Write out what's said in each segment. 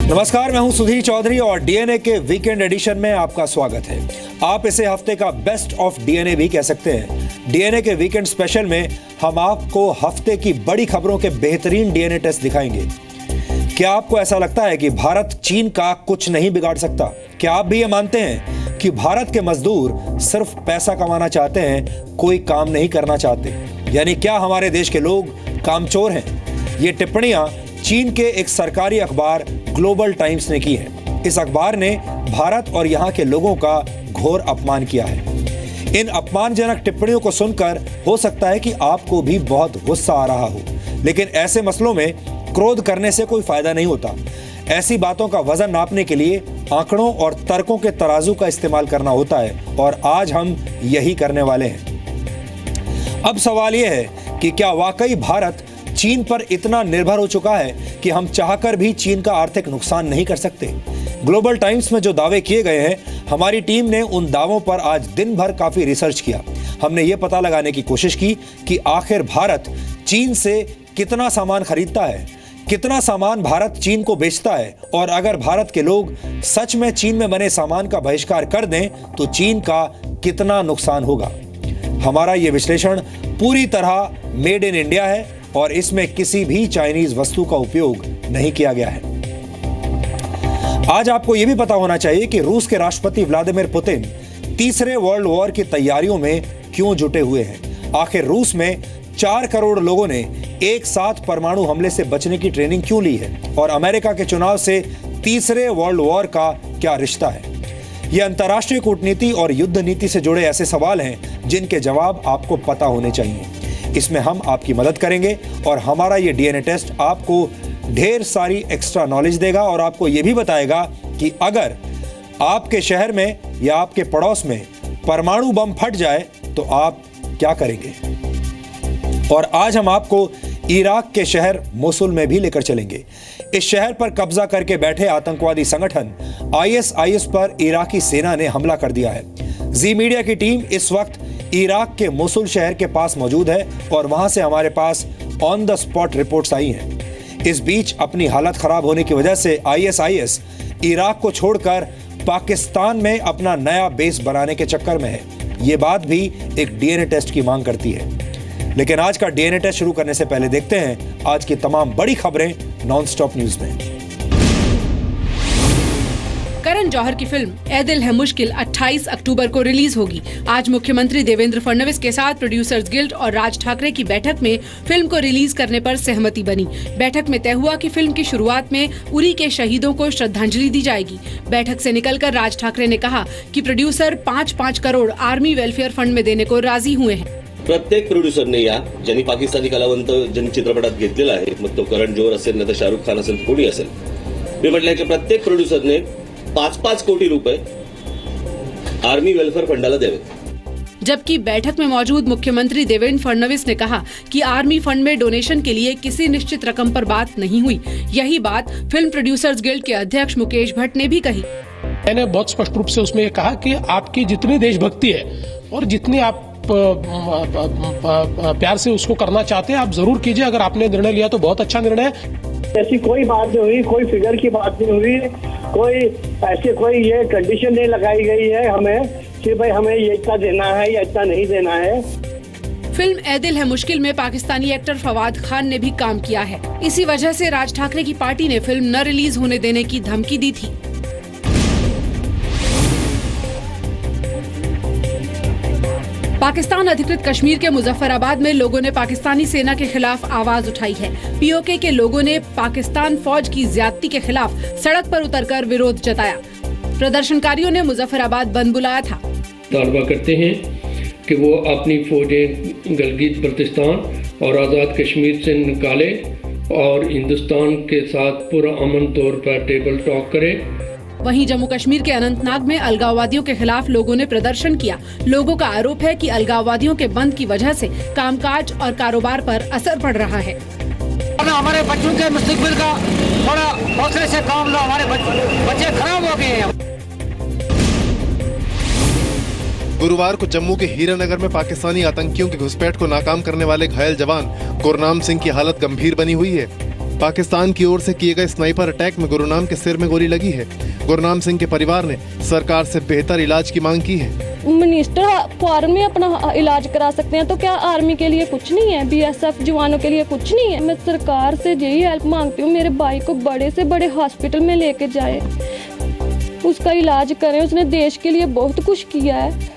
नमस्कार, मैं हूं सुधीर चौधरी और डीएनए के वीकेंड एडिशन में आपका स्वागत है। आप इसे हफ्ते का बेस्ट ऑफ डीएनए भी कह सकते हैं। डीएनए के वीकेंड स्पेशल में हम आपको हफ्ते की बड़ी खबरों के बेहतरीन डीएनए टेस्ट दिखाएंगे। क्या आपको ऐसा लगता है कि भारत चीन का कुछ नहीं बिगाड़ सकता? क्या आप भी ये मानते हैं कि भारत के मजदूर सिर्फ पैसा कमाना चाहते हैं, कोई काम नहीं करना चाहते? यानी क्या हमारे देश के लोग कामचोर हैं? ये टिप्पणियां चीन के एक सरकारी अखबार ग्लोबल टाइम्स ने की है। इस अखबार ने भारत और यहाँ के लोगों का घोर अपमान किया है। इन अपमानजनक टिप्पणियों को सुनकर हो सकता है कि आपको भी बहुत गुस्सा आ रहा हो, लेकिन ऐसे मसलों में क्रोध करने से कोई फायदा नहीं होता। ऐसी बातों का वजन नापने के लिए आंकड़ों और तर्कों के तराजू का इस्तेमाल करना होता है, और आज हम यही करने वाले हैं। अब सवाल यह है कि क्या वाकई भारत चीन पर इतना निर्भर हो चुका है कि हम चाहकर भी चीन का आर्थिक नुकसान नहीं कर सकते? ग्लोबल टाइम्स में जो दावे किए गए हैं, हमारी टीम ने उन दावों पर आज दिन भर काफी रिसर्च किया। हमने ये पता लगाने की कोशिश की कि आखिर भारत चीन से कितना सामान खरीदता है, कितना सामान भारत चीन को बेचता है, और अगर भारत के लोग सच में चीन में बने सामान का बहिष्कार कर दें तो चीन का कितना नुकसान होगा। हमारा ये विश्लेषण पूरी तरह मेड इन इंडिया है और इसमें किसी भी चाइनीज वस्तु का उपयोग नहीं किया गया है। आज आपको यह भी पता होना चाहिए कि रूस के राष्ट्रपति व्लादिमीर पुतिन तीसरे वर्ल्ड वॉर की तैयारियों में क्यों जुटे हुए हैं। आखिर रूस में 4 करोड़ लोगों ने एक साथ परमाणु हमले से बचने की ट्रेनिंग क्यों ली है, और अमेरिका के चुनाव से तीसरे वर्ल्ड वॉर का क्या रिश्ता है? ये अंतर्राष्ट्रीय कूटनीति और युद्ध नीति से जुड़े ऐसे सवाल हैं जिनके जवाब आपको पता होने चाहिए। इसमें हम आपकी मदद करेंगे और हमारा ये डीएनए टेस्ट आपको ढेर सारी एक्स्ट्रा नॉलेज देगा और आपको ये भी बताएगा कि अगर आपके शहर में या आपके पड़ोस में परमाणु बम फट जाए तो आप क्या करेंगे। और आज हम आपको इराक के शहर मोसुल में भी लेकर चलेंगे। इस शहर पर कब्जा करके बैठे आतंकवादी संगठन आईएसआईएस पर इराकी सेना ने हमला कर दिया है। जी मीडिया की टीम इस वक्त इराक के मोसुल शहर के पास मौजूद है और वहां से हमारे पास ऑन द स्पॉट रिपोर्ट्स आई हैं। इस बीच अपनी हालत खराब होने की वजह से आईएसआईएस इराक को छोड़कर पाकिस्तान में अपना नया बेस बनाने के चक्कर में है। ये बात भी एक डीएनए टेस्ट की मांग करती है। लेकिन आज का डीएनए टेस्ट शुरू करने से पहले देखते हैं आज की तमाम बड़ी खबरें नॉनस्टॉप न्यूज में। करण जौहर की फिल्म ऐ दिल है मुश्किल 28 अक्टूबर को रिलीज होगी। आज मुख्यमंत्री देवेंद्र फडणवीस के साथ प्रोड्यूसर्स गिल्ड और राज ठाकरे की बैठक में फिल्म को रिलीज करने पर सहमति बनी। बैठक में तय हुआ कि फिल्म की शुरुआत में उरी के शहीदों को श्रद्धांजलि दी जाएगी। बैठक से निकलकर राज ठाकरे ने कहा कि producer 5-5 crore army welfare fund में देने को राजी हुए हैं। प्रत्येक प्रोड्युसरने या ज्यांनी पाकिस्तानी कलावंत ज्यांनी चित्रपटात घेतलेला आहे, मग तो करण जोहर असेल ना तर शाहरुख खान असेल, कोणी असेल, मी म्हटलं की प्रत्येक प्रोड्युसरने 5-5 कोटी रुपए आर्मी वेलफेयर फंडाला द्यावे। जबकि बैठक में मौजूद मुख्यमंत्री देवेंद्र फडणवीस ने कहा कि आर्मी फंड में डोनेशन के लिए किसी निश्चित रकम पर बात नहीं हुई। यही बात फिल्म प्रोड्यूसर्स गिल्ड के अध्यक्ष मुकेश भट्ट ने भी कही। मैंने बहुत स्पष्ट रूप से उसमें कहा कि आपकी जितनी देशभक्ति है और जितनी आप प्यार से उसको करना चाहते हैं, आप जरूर कीजिए। अगर आपने निर्णय लिया तो बहुत अच्छा निर्णय है। ऐसी कोई बात नहीं हुई, कोई फिगर की बात नहीं हुई, कोई ऐसे कोई ये कंडीशन नहीं लगाई गई है हमें कि भाई हमें ये इतना देना है या इतना नहीं देना है। फिल्म ऐ दिल है मुश्किल में पाकिस्तानी एक्टर फवाद खान ने भी काम किया है। इसी वजह से राज ठाकरे की पार्टी ने फिल्म न रिलीज होने देने की धमकी दी थी। पाकिस्तान अधिकृत कश्मीर के मुजफ्फराबाद में लोगों ने पाकिस्तानी सेना के खिलाफ आवाज उठाई है। पीओके के लोगों ने पाकिस्तान फौज की ज्यादती के खिलाफ सड़क पर उतरकर विरोध जताया। प्रदर्शनकारियों ने मुजफ्फराबाद बंद बुलाया था। तालबा करते हैं कि वो अपनी फौजें गिलगित बल्तिस्तान और आज़ाद कश्मीर से निकाले और हिंदुस्तान के साथ पुरअमन तौर पर टेबल टॉक करें। वहीं जम्मू कश्मीर के अनंतनाग में अलगाववादियों के खिलाफ लोगों ने प्रदर्शन किया। लोगों का आरोप है कि अलगाववादियों के बंद की वजह से कामकाज और कारोबार पर असर पड़ रहा है। हमारे बच्चों के मुस्तकबिल का थोड़ा हौसले से काम लो, हमारे बच्चे खराब हो गए हैं। गुरुवार को जम्मू के हीरानगर में पाकिस्तानी आतंकियों की घुसपैठ को नाकाम करने वाले घायल जवान गुरनाम सिंह की हालत गंभीर बनी हुई है। पाकिस्तान की ओर से किए गए स्नाइपर अटैक में गुरनाम के सिर में गोली लगी है। गुरनाम सिंह के परिवार ने सरकार से बेहतर इलाज की मांग की है। मिनिस्टर फॉरेन में अपना इलाज करा सकते हैं तो क्या आर्मी के लिए कुछ नहीं है, बीएसएफ जवानों के लिए कुछ नहीं है? मैं सरकार से यही हेल्प मांगती हूँ, मेरे भाई को बड़े से बड़े हॉस्पिटल में लेके जाए, उसका इलाज करें। उसने देश के लिए बहुत कुछ किया है।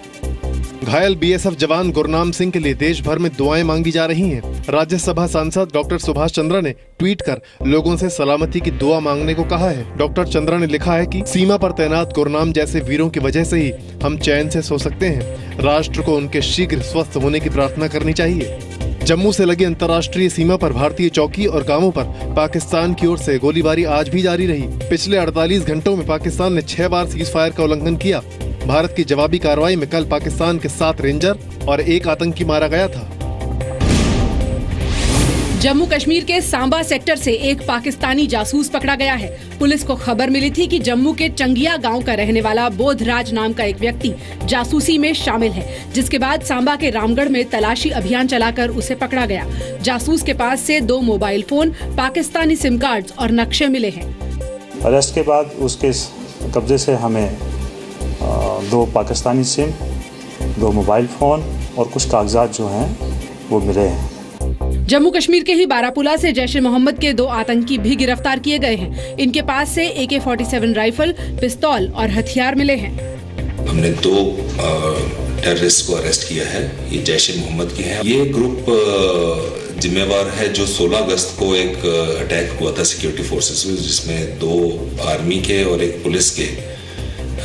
घायल बीएसएफ जवान गुरनाम सिंह के लिए देश भर में दुआएं मांगी जा रही हैं। राज्यसभा सांसद डॉक्टर सुभाष चंद्रा ने ट्वीट कर लोगों से सलामती की दुआ मांगने को कहा है। डॉक्टर चंद्रा ने लिखा है कि सीमा पर तैनात गुरनाम जैसे वीरों की वजह से ही हम चैन से सो सकते हैं। राष्ट्र को उनके शीघ्र स्वस्थ होने की प्रार्थना करनी चाहिए। जम्मू से लगी अंतर्राष्ट्रीय सीमा पर भारतीय चौकी और गांवों पर पाकिस्तान की ओर से गोलीबारी आज भी जारी रही। पिछले 48 घंटों में पाकिस्तान ने 6 बार सीज फायर का उल्लंघन किया। भारत की जवाबी कार्रवाई में कल पाकिस्तान के 7 रेंजर और 1 आतंकी मारा गया था। जम्मू कश्मीर के सांबा सेक्टर से एक पाकिस्तानी जासूस पकड़ा गया है। पुलिस को खबर मिली थी कि जम्मू के चंगिया गांव का रहने वाला बोधराज नाम का एक व्यक्ति जासूसी में शामिल है, जिसके बाद सांबा के रामगढ़ में तलाशी अभियान चलाकर उसे पकड़ा गया। जासूस के पास से 2 mobile phone, Pakistani SIM cards और नक्शे मिले हैं। अरेस्ट के बाद उसके कब्जे से हमें 2 पाकिस्तानी सिम, 2 मोबाइल फोन और कुछ कागजात जो हैं वो मिले हैं। जम्मू कश्मीर के ही बारापुला से जैश-ए-मोहम्मद के 2 आतंकी भी गिरफ्तार किए गए हैं। इनके पास से AK-47 राइफल, पिस्तौल और हथियार मिले हैं। हमने 2 टेररिस्ट को अरेस्ट किया है। ये जैश-ए-मोहम्मद के हैं। ये ग्रुप जिम्मेवार है जो 16 अगस्त को एक अटैक हुआ था सिक्योरिटी फोर्सेस में, जिसमें 2 आर्मी के और 1 पुलिस के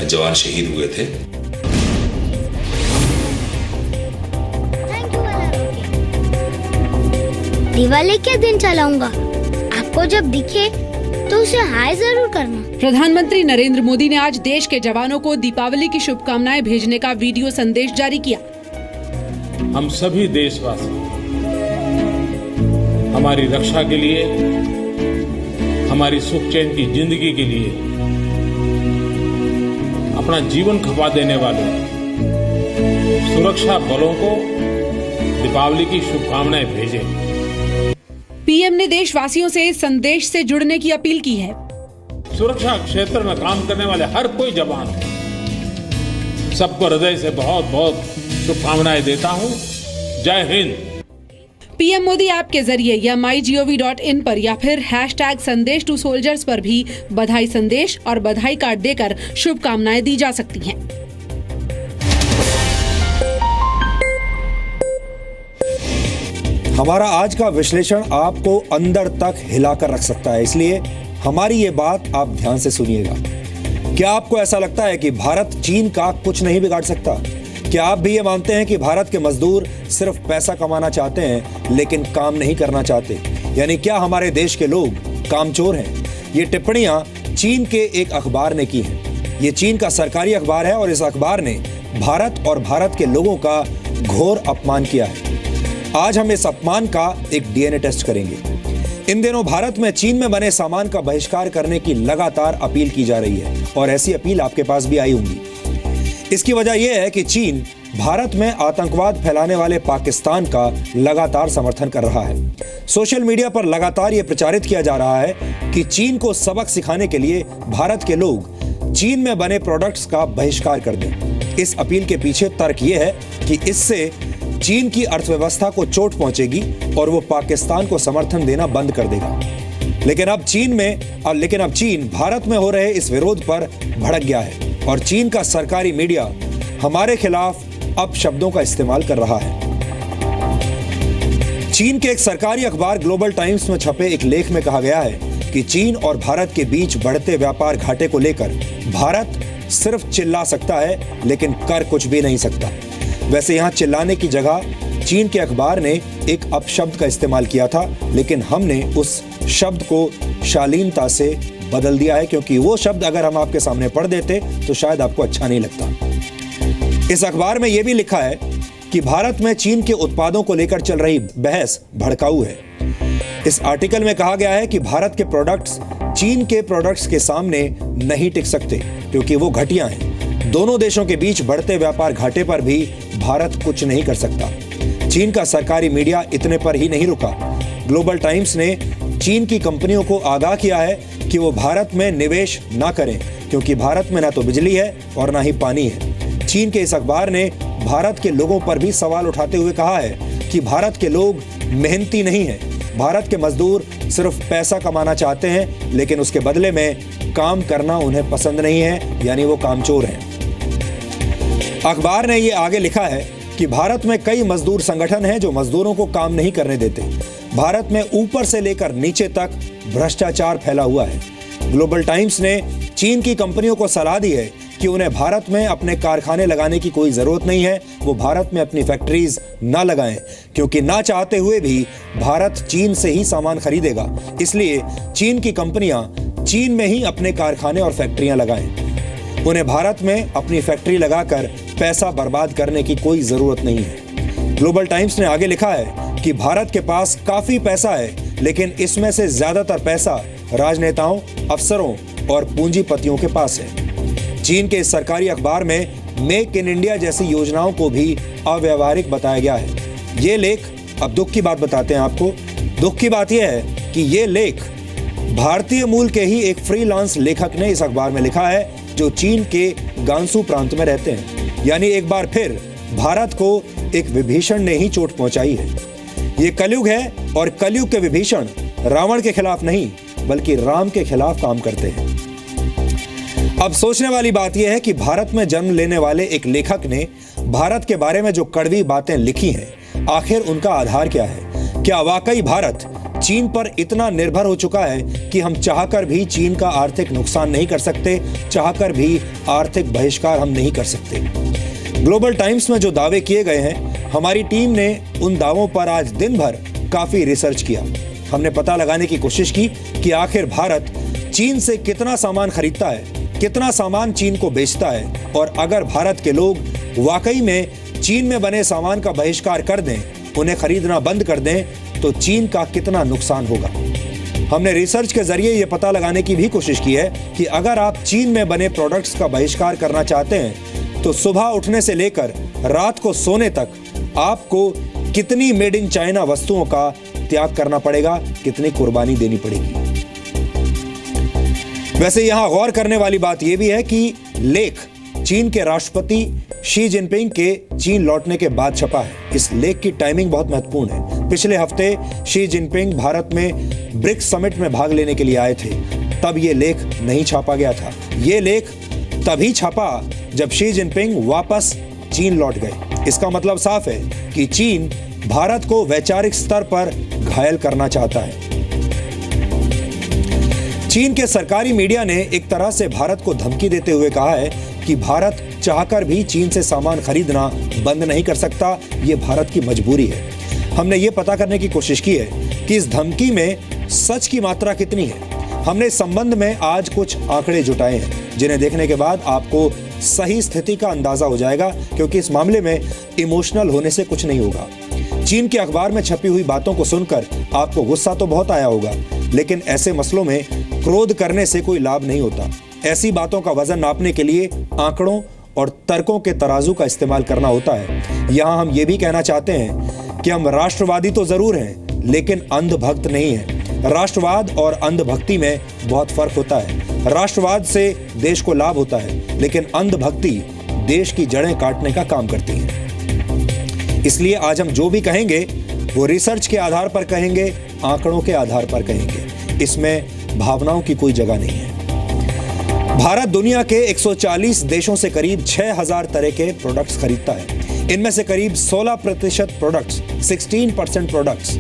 जवान शहीद हुए थे। दिवाली के दिन चलाऊंगा, आपको जब दिखे तो उसे हाय जरूर करना। प्रधानमंत्री नरेंद्र मोदी ने आज देश के जवानों को दीपावली की शुभकामनाएं भेजने का वीडियो संदेश जारी किया। हम सभी देशवासी हमारी रक्षा के लिए, हमारी सुख चैन की जिंदगी के लिए अपना जीवन खपा देने वाले सुरक्षा बलों को दीपावली की शुभकामनाएं भेजें। पीएम ने देशवासियों से इस संदेश से जुड़ने की अपील की है। सुरक्षा क्षेत्र में काम करने वाले हर कोई जवान सबको हृदय से बहुत बहुत शुभकामनाएं देता हूं। जय हिंद। पीएम मोदी ऐप के जरिए या mygov.in पर या फिर #संदेश2सोल्जर्स पर भी बधाई संदेश और बधाई कार्ड देकर शुभकामनाएं दी जा सकती हैं। हमारा आज का विश्लेषण आपको अंदर तक हिलाकर रख सकता है, इसलिए हमारी ये बात आप ध्यान से सुनिएगा। क्या आपको ऐसा लगता है कि भारत चीन का कुछ नहीं बिगाड़ सकता? क्या आप भी ये मानते हैं कि भारत के मजदूर सिर्फ पैसा कमाना चाहते हैं लेकिन काम नहीं करना चाहते? यानी क्या हमारे देश के लोग कामचोर हैं? ये टिप्पणियां चीन के एक अखबार ने की हैं। ये चीन का सरकारी अखबार है और इस अखबार ने भारत और भारत के लोगों का घोर अपमान किया है। आज हम इस अपमान का एक डीएनए टेस्ट करेंगे। इन दिनों भारत में चीन में बने सामान का बहिष्कार करने की लगातार अपील की जा रही है और ऐसी अपील आपके पास भी आई होंगी। इसकी वजह यह है कि चीन भारत में आतंकवाद फैलाने वाले पाकिस्तान का लगातार समर्थन कर रहा है। सोशल मीडिया पर लगातार यह प्रचारित किया जा रहा है कि चीन को सबक सिखाने के लिए भारत के लोग चीन में बने प्रोडक्ट्स का बहिष्कार कर दें। इस अपील के पीछे तर्क यह है कि इससे चीन की अर्थव्यवस्था को चोट पहुंचेगी और वो पाकिस्तान को समर्थन देना बंद कर देगा। लेकिन अब चीन भारत में हो रहे इस विरोध पर भड़क गया है और चीन का सरकारी मीडिया हमारे खिलाफ अब शब्दों का इस्तेमाल कर रहा है। चीन के एक सरकारी अखबार ग्लोबल टाइम्स में छपे एक लेख में कहा गया है कि चीन और भारत के बीच बढ़ते व्यापार घाटे को लेकर भारत सिर्फ चिल्ला सकता है लेकिन कर कुछ भी नहीं सकता। वैसे यहां चिल्लाने की जगह चीन के अखबार ने एक अपशब्द का इस्तेमाल किया था, लेकिन हमने उस शब्द को शालीनता से बदल दिया है, क्योंकि वो शब्द अगर हम आपके सामने पढ़ देते तो शायद आपको अच्छा नहीं लगता। इस अखबार में यह भी लिखा है कि भारत में चीन के उत्पादों को लेकर चल रही बहस भड़काऊ है। इस आर्टिकल में कहा गया है कि भारत के प्रोडक्ट्स चीन के प्रोडक्ट्स के सामने नहीं टिक सकते क्योंकि वो घटिया हैं। दोनों देशों के बीच बढ़ते व्यापार घाटे पर भी भारत कुछ नहीं कर सकता। चीन का सरकारी मीडिया इतने पर ही नहीं रुका। ग्लोबल टाइम्स ने चीन की कंपनियों को आगाह किया है कि वो भारत में निवेश ना करें, क्योंकि भारत में ना तो बिजली है और ना ही पानी है। चीन के इस अखबार ने भारत के लोगों पर भी सवाल उठाते हुए कहा है कि भारत के लोग मेहनती नहीं हैं। भारत के मजदूर सिर्फ पैसा कमाना चाहते हैं, लेकिन उसके बदले में काम करना उन्हें पसंद नहीं है, यानी वो कामचोर हैं। अखबार ने ये आगे लिखा है कि भारत में कई मजदूर संगठन हैं जो मजदूरों को काम नहीं करने देते। भारत में ऊपर से लेकर नीचे तक भ्रष्टाचार फैला हुआ है। ग्लोबल टाइम्स ने चीन की कंपनियों को सलाह दी है कि उन्हें भारत में अपने कारखाने लगाने की कोई जरूरत नहीं है, वो भारत में अपनी फैक्ट्रीज ना लगाएं, क्योंकि ना चाहते हुए भी भारत चीन से ही सामान खरीदेगा। इसलिए चीन की कंपनियां चीन में ही अपने कारखाने और फैक्ट्रियां लगाएं। उन्हें भारत में अपनी फैक्ट्री लगाकर पैसा बर्बाद करने की कोई जरूरत नहीं है। ग्लोबल टाइम्स ने आगे लिखा है कि भारत के पास काफी पैसा है, लेकिन इसमें से ज्यादातर पैसा राजनेताओं, अफसरों और पूंजीपतियों के पास है। चीन के इस सरकारी अखबार में मेक इन इंडिया जैसी योजनाओं को भी अव्यावहारिक बताया गया है। ये लेख, अब दुख की बात बताते हैं आपको। दुख की बात यह है कि ये लेख भारतीय मूल के ही एक फ्रीलांस लेखक ने इस अखबार में लिखा है, जो चीन के गांसू प्रांत में रहते हैं। यानी एक बार फिर भारत को एक विभीषण ने ही चोट पहुंचाई है। ये कलयुग है और कलयुग के विभीषण रावण के खिलाफ नहीं, बल्कि राम के खिलाफ काम करते हैं। अब सोचने वाली बात यह है कि भारत में जन्म लेने वाले एक लेखक ने भारत के बारे में जो कड़वी बातें लिखी हैं, आखिर उनका आधार क्या है? क्या वाकई भारत चीन पर इतना निर्भर हो चुका है कि हम चाहकर भी चीन का आर्थिक नुकसान नहीं कर सकते, चाहकर भी आर्थिक बहिष्कार हम नहीं कर सकते? ग्लोबल टाइम्स में जो दावे किए गए हैं, हमारी टीम ने उन दावों पर आज दिन भर काफी रिसर्च किया। हमने पता लगाने की कोशिश की कि आखिर भारत चीन से कितना सामान खरीदता है, कितना सामान चीन को बेचता है, और अगर भारत के लोग वाकई में चीन में बने सामान का बहिष्कार कर दें, उन्हें खरीदना बंद कर दें, तो चीन का कितना नुकसान होगा। हमने रिसर्च के जरिए यह पता लगाने की भी कोशिश की है कि अगर आप चीन में बने प्रोडक्ट्स का बहिष्कार करना चाहते हैं, तो सुबह उठने से लेकर रात को सोने तक आपको कितनी मेड इन चाइना वस्तुओं का त्याग करना पड़ेगा, कितनी कुर्बानी देनी पड़ेगी। वैसे यहां गौर करने वाली बात यह भी है कि लेख चीन के राष्ट्रपति शी जिनपिंग के चीन लौटने के बाद छपा है। इस लेख की टाइमिंग बहुत महत्वपूर्ण है। पिछले हफ्ते शी जिनपिंग भारत में ब्रिक्स समिट में भाग लेने के लिए आए थे, तब यह लेख नहीं छापा गया था। यह लेख तभी छपा जब शी जिनपिंग वापस चीन लौट गए। इसका मतलब साफ है कि चीन भारत को वैचारिक स्तर पर घायल करना चाहता है। चीन के सरकारी मीडिया ने एक तरह से भारत को धमकी देते हुए कहा है कि भारत चाहकर भी चीन से सामान खरीदना बंद नहीं कर सकता, ये भारत की मजबूरी है। हमने ये पता करने की कोशिश की है कि इस धमकी में सच की मात्रा कितनी है। हमने इस संबंध में आज कुछ आंकड़े जुटाए हैं, जिन्हें देखने के बाद आपको सही स्थिति का अंदाजा हो जाएगा, क्योंकि इस मामले में इमोशनल होने से कुछ नहीं होगा। चीन के अखबार में छपी हुई बातों को सुनकर आपको गुस्सा तो बहुत आया होगा, लेकिन ऐसे मसलों में क्रोध करने से कोई लाभ नहीं होता। ऐसी बातों का वजन नापने के लिए आंकड़ों और तर्कों के तराजू का इस्तेमाल करना होता है। यहाँ हम ये भी कहना चाहते हैं कि हम राष्ट्रवादी तो जरूर हैं, लेकिन अंधभक्त नहीं हैं। राष्ट्रवाद और अंधभक्ति में बहुत फर्क होता है। राष्ट्रवाद से देश को लाभ होता है, लेकिन अंधभक्ति देश की जड़ें काटने का काम करती है। इसलिए आज हम जो भी कहेंगे वो रिसर्च के आधार पर कहेंगे, आंकड़ों के आधार पर कहेंगे। इसमें भावनाओं की कोई जगह नहीं है। भारत दुनिया के 140 देशों से करीब 6000 तरह के प्रोडक्ट्स खरीदता है। इनमें से करीब 16% प्रोडक्ट्स, 16% प्रोडक्ट्स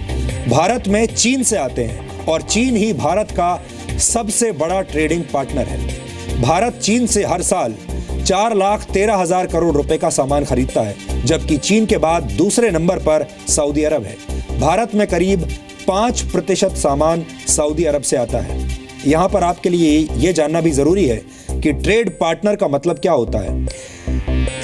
भारत में चीन से आते हैं, और चीन ही भारत का सबसे बड़ा ट्रेडिंग पार्टनर है। भारत चीन से हर साल 4,13,000 करोड़ रुपए का सामान खरीदता है, जबकि चीन के बाद दूसरे नंबर पर सऊदी अरब है। भारत में करीब 5% सामान सऊदी अरब से आता है। यहाँ पर आपके लिए यह जानना भी जरूरी है कि ट्रेड पार्टनर का मतलब क्या होता है।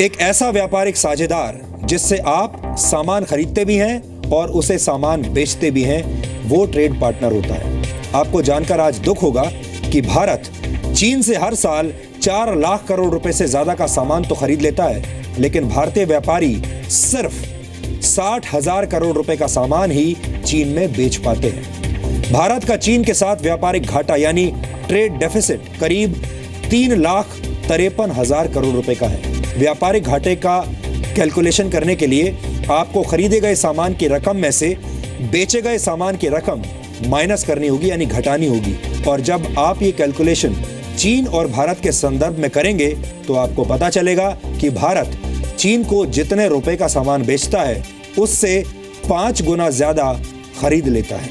एक ऐसा व्यापारिक साझेदार जिससे आप सामान खरीदते भी हैं और उसे सामान बेचते भी हैं, वो ट्रेड पार्टनर होता है। आपको जानकर आज दुख होगा कि भारत चीन से हर साल 4 लाख करोड़ रुपए से ज्यादा का सामान तो खरीद लेता है, लेकिन भारतीय व्यापारी सिर्फ 60,000 करोड़ रुपए का सामान ही चीन में बेच पाते हैं। भारत का चीन के साथ व्यापारिक घाटा यानी ट्रेड डेफिसिट करीब 3,53,000 करोड़ रुपए का है। व्यापारिक घाटे का कैलकुलेशन करने के लिए आपको खरीदे गए सामान की रकम में से बेचे गए सामान की रकम माइनस करनी होगी यानी घटानी होगी। और जब आप ये कैलकुलेशन चीन और भारत के संदर्भ में करेंगे तो आपको पता चलेगा कि भारत चीन को जितने रुपए का सामान बेचता है उससे 5 गुना ज्यादा खरीद लेता है।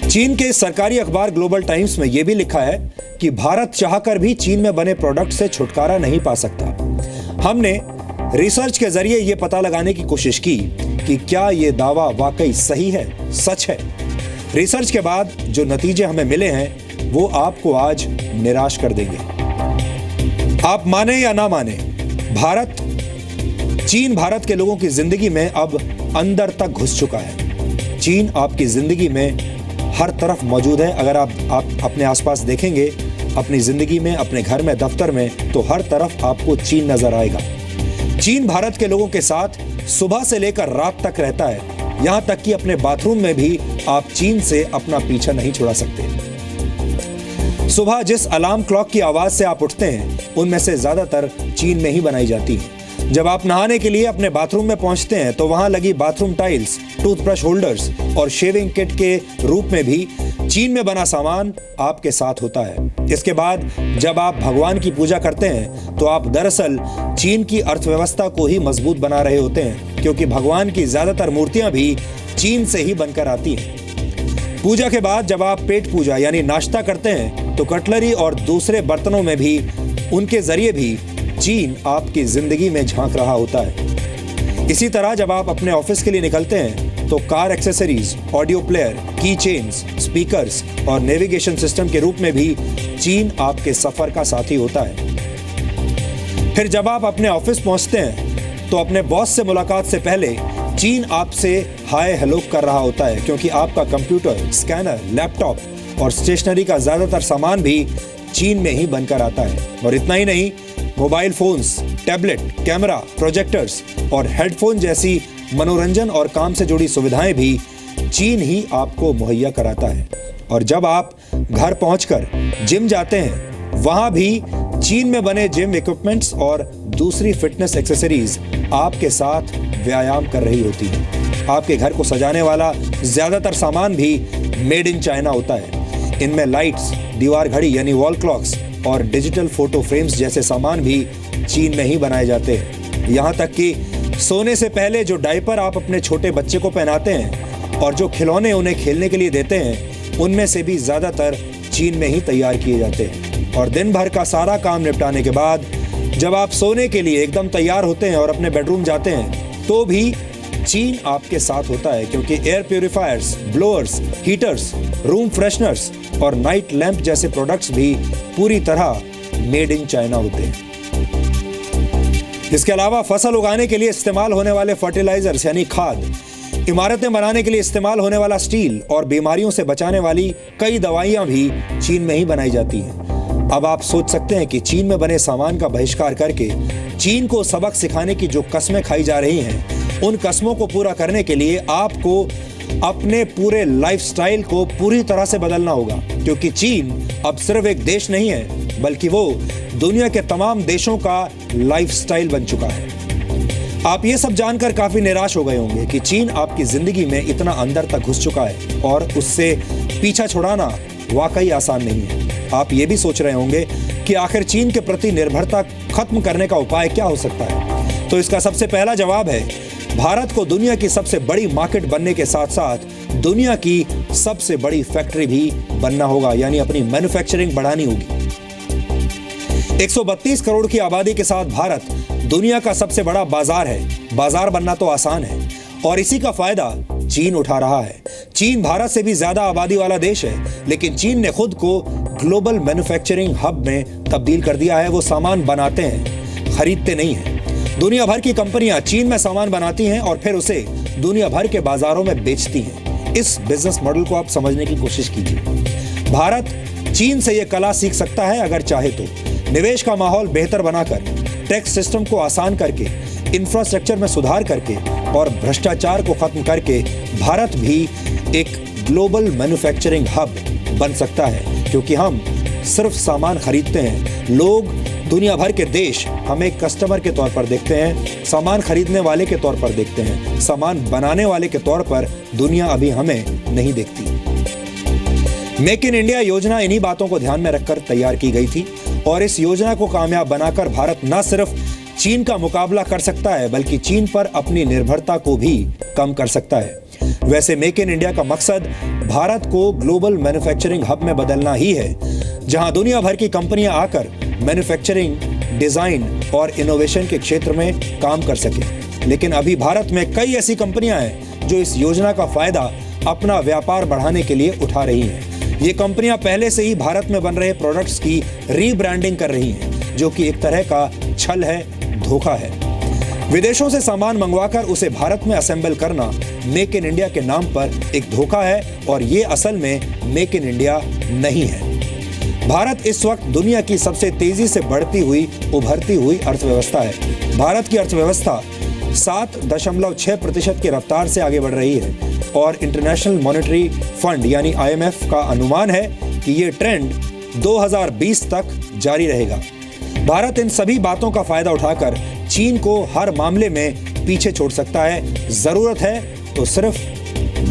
चीन के सरकारी अखबार ग्लोबल टाइम्स में यह भी लिखा है कि भारत चाहकर भी चीन में बने प्रोडक्ट से छुटकारा नहीं पा सकता। हमने रिसर्च के जरिए यह पता लगाने की कोशिश की कि क्या यह दावा वाकई सही है, सच है। रिसर्च के बाद जो नतीजे हमें मिले हैं वो आपको आज निराश कर देंगे। आप माने या ना माने, चीन भारत के लोगों की जिंदगी में अब अंदर तक घुस चुका है। चीन आपकी जिंदगी में हर तरफ मौजूद है। अगर आप अपने आसपास देखेंगे, अपनी जिंदगी में, अपने घर में, दफ्तर में, तो हर तरफ आपको चीन नजर आएगा। चीन भारत के लोगों के साथ सुबह से लेकर रात तक रहता है। यहां तक कि अपने बाथरूम में भी आप चीन से अपना पीछा नहीं छुड़ा सकते। सुबह जिस अलार्म क्लॉक की आवाज से आप उठते हैं उनमें से ज्यादातर चीन में ही बनाई जाती है। जब आप नहाने के लिए अपने बाथरूम में पहुंचते हैं तो वहां लगी बाथरूम टाइल्स, टूथब्रश होल्डर्स और शेविंग किट के रूप में भी चीन में बना सामान आपके साथ होता है। इसके बाद जब आप भगवान की पूजा करते हैं तो आप दरअसल चीन की अर्थव्यवस्था को ही मजबूत बना रहे होते हैं, क्योंकि भगवान की ज्यादातर मूर्तियां भी चीन से ही बनकर आती हैं। पूजा के बाद जब आप पेट पूजा यानी नाश्ता करते हैं तो कटलरी और दूसरे बर्तनों में भी उनके जरिए भी चीन आपकी जिंदगी में झांक रहा होता है। इसी तरह जब आप अपने ऑफिस के लिए निकलते हैं तो कार एक्सेसरीज, ऑडियो प्लेयर, की चेन्स, स्पीकर्स और नेविगेशन सिस्टम के रूप में भी चीन आपके सफर का साथी होता है। फिर जब आप अपने ऑफिस पहुंचते हैं तो अपने बॉस से मुलाकात से पहले चीन आपसे हाय हेलो कर रहा होता है, क्योंकि आपका कंप्यूटर, स्कैनर, लैपटॉप और स्टेशनरी का ज्यादातर सामान भी चीन में ही बनकर आता है। और इतना ही नहीं, mobile phones, tablet, camera, projectors और हेडफोन जैसी मनोरंजन और काम से जुड़ी सुविधाएं भी चीन ही आपको मुहैया कराता है। और जब आप घर पहुंचकर जिम जाते हैं वहां भी चीन में बने जिम इक्विपमेंट्स और दूसरी फिटनेस एक्सेसरीज आपके साथ व्यायाम कर रही होती है। आपके घर को सजाने वाला ज्यादातर सामान भी मेड इन चाइना होता है। इनमें लाइट्स, दीवार घड़ी यानी वॉल क्लॉक्स और डिजिटल फोटो फ्रेम्स जैसे सामान भी चीन में ही बनाए जाते हैं। यहाँ तक कि सोने से पहले जो डायपर आप अपने छोटे बच्चे को पहनाते हैं और जो खिलौने उन्हें खेलने के लिए देते हैं उनमें से भी ज्यादातर चीन में ही तैयार किए जाते हैं। और दिन भर का सारा काम निपटाने के बाद जब आप सोने के लिए एकदम तैयार होते हैं और अपने बेडरूम जाते हैं तो भी चीन आपके साथ होता है, क्योंकि air purifiers, blowers, heaters, room fresheners और नाइट लैंप जैसे प्रोडक्ट्स भी पूरी तरह मेड इन चाइना होते हैं। इसके अलावा फसल उगाने के लिए इस्तेमाल होने वाले फर्टिलाइजर्स यानी खाद, इमारतें बनाने के लिए इस्तेमाल होने वाला स्टील और बीमारियों से बचाने वाली कई दवाइयां भी चीन में ही बनाई जाती हैं। अब आप सोच सकते हैं कि चीन में बने सामान का बहिष्कार करके चीन को सबक सिखाने की जो कस्में खाई जा रही हैं, उन कस्मों को पूरा करने के लिए आपको अपने पूरे लाइफस्टाइल को पूरी तरह से बदलना होगा, क्योंकि चीन अब सिर्फ एक देश नहीं है बल्कि वो दुनिया के तमाम देशों का लाइफस्टाइल बन चुका है। आप ये सब जानकर काफी निराश हो गए होंगे कि चीन आपकी जिंदगी में इतना अंदर तक घुस चुका है और उससे पीछा छुड़ाना वाकई आसान नहीं है। आप ये भी सोच रहे होंगे कि आखिर चीन के प्रति निर्भरता खत्म करने का उपाय क्या हो सकता है। तो इसका सबसे पहला जवाब है, भारत को दुनिया की सबसे बड़ी मार्केट बनने के साथ साथ दुनिया की सबसे बड़ी फैक्ट्री भी बनना होगा, यानी अपनी मैन्युफैक्चरिंग बढ़ानी होगी। 132 करोड़ की आबादी के साथ भारत दुनिया का सबसे बड़ा बाजार है। बाजार बनना तो आसान है और इसी का फायदा चीन उठा रहा है। चीन भारत से भी ज्यादा आबादी वाला देश है, लेकिन चीन ने खुद को ग्लोबल मैन्युफैक्चरिंग हब में तब्दील कर दिया है। वो सामान बनाते हैं, खरीदते नहीं हैं। दुनिया भर की कंपनियां चीन में सामान बनाती हैं और फिर उसे दुनिया भर के बाजारों में बेचती हैं। इस बिजनेस मॉडल को आप समझने की कोशिश कीजिए। भारत चीन से यह कला सीख सकता है अगर चाहे तो। निवेश का माहौल बेहतर बनाकर, टैक्स सिस्टम को आसान करके, इंफ्रास्ट्रक्चर में सुधार करके और भ्रष्टाचार को खत्म करके भारत भी एक ग्लोबल मैन्युफैक्चरिंग हब बन सकता है, क्योंकि हम सिर्फ सामान खरीदते हैं। लोग दुनिया भर के देश हमें कस्टमर के तौर पर देखते हैं, सामान खरीदने वाले के तौर पर देखते हैं, सामान बनाने वाले के तौर पर दुनिया अभी हमें नहीं देखती। मेक इन इंडिया योजना इन्हीं बातों को ध्यान में रखकर तैयार की गई थी और इस योजना को कामयाब बनाकर भारत न सिर्फ चीन का मुकाबला कर सकता है, बल्कि चीन पर अपनी निर्भरता को भी कम कर सकता है। वैसे मेक इन इंडिया का मकसद भारत को ग्लोबल मैन्युफैक्चरिंग हब में बदलना ही है, जहां दुनिया भर की कंपनियां आकर मैन्युफैक्चरिंग, डिजाइन और इनोवेशन के क्षेत्र में काम कर सके। लेकिन अभी भारत में कई ऐसी कंपनियां हैं जो इस योजना का फायदा अपना व्यापार बढ़ाने के लिए उठा रही हैं। ये कंपनियां पहले से ही भारत में बन रहे प्रोडक्ट्स की रीब्रांडिंग कर रही हैं, जो कि एक तरह का छल है, धोखा है। विदेशों से सामान मंगवाकर उसे भारत में असेंबल करना मेक इन इंडिया के नाम पर एक धोखा है और ये असल में मेक इन इंडिया नहीं है। भारत इस वक्त दुनिया की सबसे तेजी से बढ़ती हुई, उभरती हुई अर्थव्यवस्था है। भारत की अर्थव्यवस्था 7.6% की रफ्तार से आगे बढ़ रही है और इंटरनेशनल मॉनेटरी फंड यानी IMF का अनुमान है कि ये ट्रेंड 2020 तक जारी रहेगा। भारत इन सभी बातों का फायदा उठाकर चीन को हर मामले में पीछे छोड़ सकता है। जरूरत है तो सिर्फ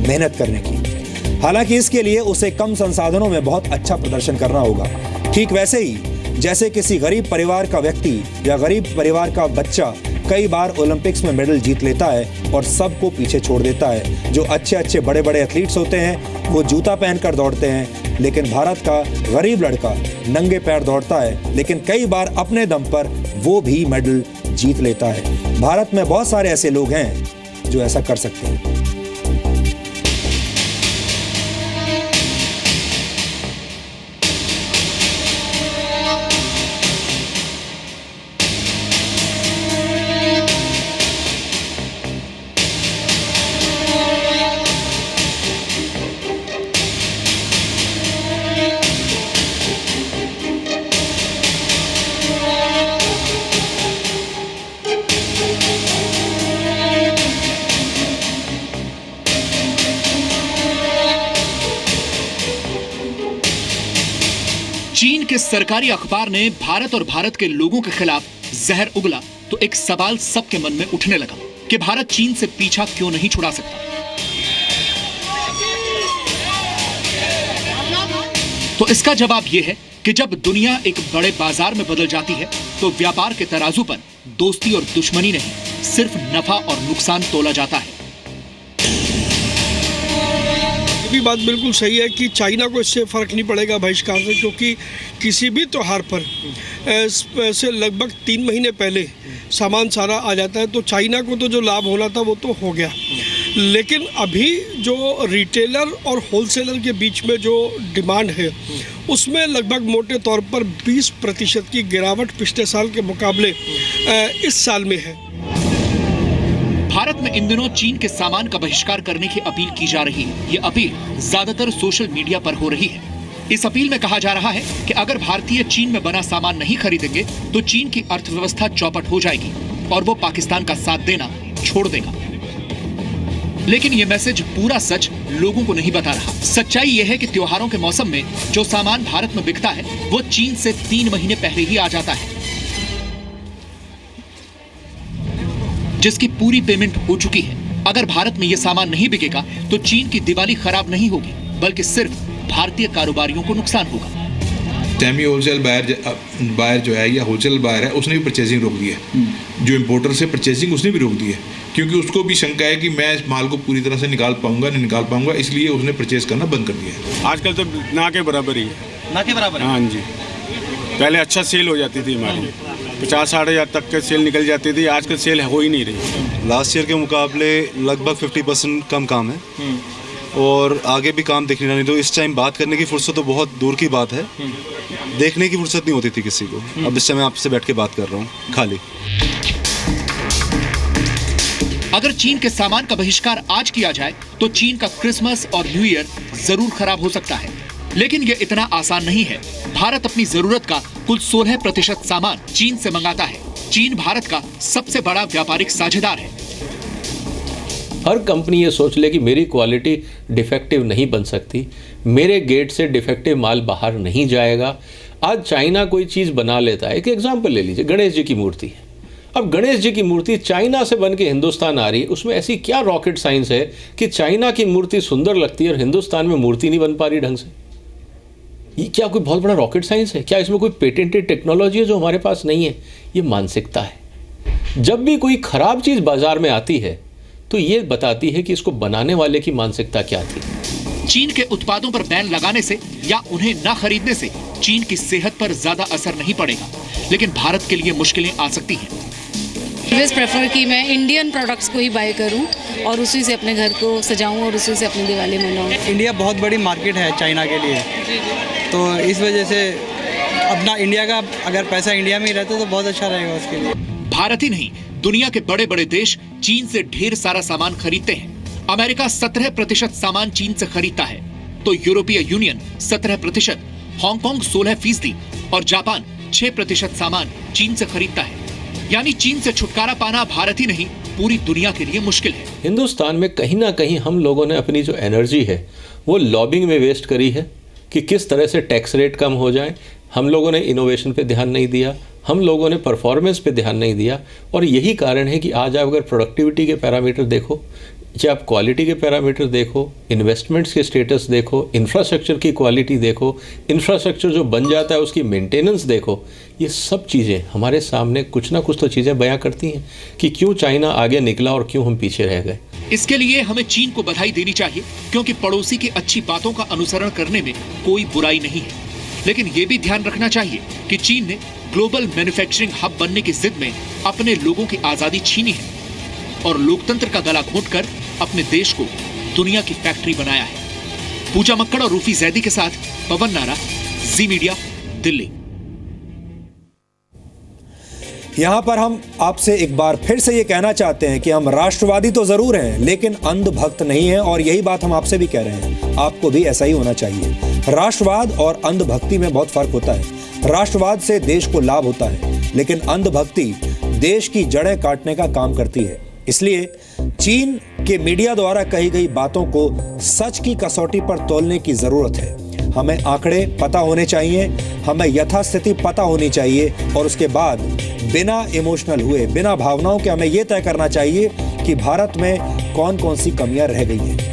मेहनत करने की। हालांकि इसके लिए उसे कम संसाधनों में बहुत अच्छा प्रदर्शन करना होगा। ठीक वैसे ही जैसे किसी गरीब परिवार का व्यक्ति या गरीब परिवार का बच्चा कई बार ओलंपिक्स में मेडल जीत लेता है और सबको पीछे छोड़ देता है। जो अच्छे अच्छे बड़े बड़े एथलीट्स होते हैं वो जूता पहनकर दौड़ते हैं, लेकिन भारत का गरीब लड़का नंगे पैर दौड़ता है, लेकिन कई बार अपने दम पर वो भी मेडल जीत लेता है। भारत में बहुत सारे ऐसे लोग हैं जो ऐसा कर सकते हैं। चीन के सरकारी अखबार ने भारत और भारत के लोगों के खिलाफ जहर उगला तो एक सवाल सबके मन में उठने लगा कि भारत चीन से पीछा क्यों नहीं छुड़ा सकता। तो इसका जवाब यह है कि जब दुनिया एक बड़े बाजार में बदल जाती है तो व्यापार के तराजू पर दोस्ती और दुश्मनी नहीं, सिर्फ नफा और नुकसान तोला जाता है। भी बात बिल्कुल सही है कि चाइना को इससे फ़र्क नहीं पड़ेगा बहिष्कार से, क्योंकि किसी भी त्योहार पर से लगभग 3 महीने पहले सामान सारा आ जाता है, तो चाइना को तो जो लाभ होना था वो तो हो गया। लेकिन अभी जो रिटेलर और होलसेलर के बीच में जो डिमांड है उसमें लगभग मोटे तौर पर 20% की गिरावट पिछले साल के मुकाबले इस साल में है। भारत में इन दिनों चीन के सामान का बहिष्कार करने की अपील की जा रही है। ये अपील ज्यादातर सोशल मीडिया पर हो रही है। इस अपील में कहा जा रहा है कि अगर भारतीय चीन में बना सामान नहीं खरीदेंगे तो चीन की अर्थव्यवस्था चौपट हो जाएगी और वो पाकिस्तान का साथ देना छोड़ देगा। लेकिन ये मैसेज पूरा सच लोगों को नहीं बता रहा। सच्चाई ये है कि त्योहारों के मौसम में जो सामान भारत में बिकता है वो चीन से 3 महीने पहले ही आ जाता है, जिसकी पूरी पेमेंट हो चुकी है। अगर भारत में ये सामान नहीं बिकेगा तो चीन की दिवाली खराब नहीं होगी, बल्कि सिर्फ भारतीय कारोबारियों को नुकसान होगा। सेमी होलसेल बायर जो है या होलसेल बायर है उसने भी परचेजिंग रोक दी है। जो इंपोर्टर से परचेजिंग उसने भी रोक दी है, क्योंकि उसको भी शंका है कि मैं इस माल को पूरी तरह से निकाल पाऊंगा नहीं निकाल पाऊंगा, इसलिए उसने परचेज करना बंद कर दिया है। आजकल तो ना के बराबर ही है। ना के बराबर? हाँ जी, पहले अच्छा सेल हो जाती थी हमारी, 50-60 हज़ार तक के सेल निकल जाती थी। आजकल सेल हो ही नहीं रही। लास्ट ईयर के मुकाबले लगभग 50% कम काम है और आगे भी काम दिख नहीं, तो इस टाइम बात करने की फुर्सत तो बहुत दूर की बात है, देखने की फुर्सत नहीं होती थी किसी को। अब इस समय आपसे बैठ के बात कर रहा हूँ खाली। अगर चीन के सामान का बहिष्कार आज किया जाए तो चीन का क्रिसमस और न्यू ईयर जरूर खराब हो सकता है, लेकिन यह इतना आसान नहीं है। भारत अपनी जरूरत का कुल 16% सामान चीन से मंगाता है चीन भारत का सबसे बड़ा व्यापारिक साझेदार है। हर कंपनी ये सोच ले कि मेरी क्वालिटी डिफेक्टिव नहीं बन सकती, मेरे गेट से डिफेक्टिव माल बाहर नहीं जाएगा। आज चाइना कोई चीज़ बना लेता है, एक एग्जांपल ले लीजिए, गणेश जी की मूर्ति है। अब गणेश जी की मूर्ति चाइना से बन के हिंदुस्तान आ रही है, उसमें ऐसी क्या रॉकेट साइंस है कि चाइना की मूर्ति सुंदर लगती है और हिंदुस्तान में मूर्ति नहीं बन पा रही ढंग से? ये क्या कोई बहुत बड़ा रॉकेट साइंस है? क्या इसमें कोई पेटेंटेड टेक्नोलॉजी है जो हमारे पास नहीं है? ये मानसिकता है। जब भी कोई खराब चीज़ बाजार में आती है तो ये बताती है कि इसको बनाने वाले की मानसिकता क्या थी। चीन के उत्पादों पर बैन लगाने से या उन्हें न खरीदने से चीन की सेहत पर ज्यादा असर नहीं पड़ेगा, लेकिन भारत के लिए मुश्किलें आ सकती हैं। ऑलवेज प्रेफर कि मैं इंडियन प्रोडक्ट्स को ही बाय करूं और उसी से अपने घर को सजाऊं और उसी से अपनी दिवाली मनाऊं। इंडिया बहुत बड़ी मार्केट है चाइना के लिए, तो इस वजह से अपना इंडिया का अगर पैसा इंडिया में ही रहता तो बहुत अच्छा रहेगा उसके लिए। भारत ही नहीं, दुनिया के बड़े बड़े देश चीन से ढेर सारा सामान खरीदते हैं। अमेरिका 17% सामान चीन से खरीदता है, तो यूरोपीय यूनियन 17%, हांगकांग 16% और जापान 6% सामान चीन से खरीदता है। यानी चीन से छुटकारा पाना भारत ही नहीं, पूरी दुनिया के लिए मुश्किल है। हिंदुस्तान में कहीं ना कहीं हम लोगों ने अपनी जो एनर्जी है वो लॉबिंग में वेस्ट करी है कि किस तरह से टैक्स रेट कम हो जाए। हम लोगों ने इनोवेशन पे ध्यान नहीं दिया, हम लोगों ने परफॉर्मेंस पे ध्यान नहीं दिया, और यही कारण है कि आज आप अगर प्रोडक्टिविटी के पैरामीटर देखो या आप क्वालिटी के पैरामीटर देखो, इन्वेस्टमेंट्स के स्टेटस देखो, इंफ्रास्ट्रक्चर की क्वालिटी देखो, इंफ्रास्ट्रक्चर जो बन जाता है उसकी मेंटेनेंस देखो, ये सब चीज़ें हमारे सामने कुछ ना कुछ तो चीज़ें बयां करती हैं कि क्यों चाइना आगे निकला और क्यों हम पीछे रह गए। इसके लिए हमें चीन को बधाई देनी चाहिए, क्योंकि पड़ोसी की अच्छी बातों का अनुसरण करने में कोई बुराई नहीं है। लेकिन ये भी ध्यान रखना चाहिए कि चीन ने ग्लोबल मैन्युफैक्चरिंग हब बनने की जिद में अपने लोगों की आजादी छीनी है और लोकतंत्र का गला घोंटकर अपने देश को दुनिया की फैक्ट्री बनाया है। पूजा मक्कड़ और रूफी जैदी के साथ पवन नारा, जी मीडिया, दिल्ली। यहां पर हम आपसे एक बार फिर से ये कहना चाहते हैं कि हम राष्ट्रवादी तो जरूर हैं लेकिन अंधभक्त नहीं हैं, और यही बात हम आपसे भी कह रहे हैं, आपको भी ऐसा ही होना चाहिए। राष्ट्रवाद और अंधभक्ति में बहुत फर्क होता है। राष्ट्रवाद से देश को लाभ होता है, लेकिन अंधभक्ति देश की जड़ें काटने का काम करती है। इसलिए चीन के मीडिया द्वारा कही गई बातों को सच की कसौटी पर तोलने की जरूरत है। हमें आंकड़े पता होने चाहिए, हमें यथास्थिति पता होनी चाहिए, और उसके बाद बिना इमोशनल हुए, बिना भावनाओं के हमें यह तय करना चाहिए कि भारत में कौन कौन सी कमियां रह गई हैं।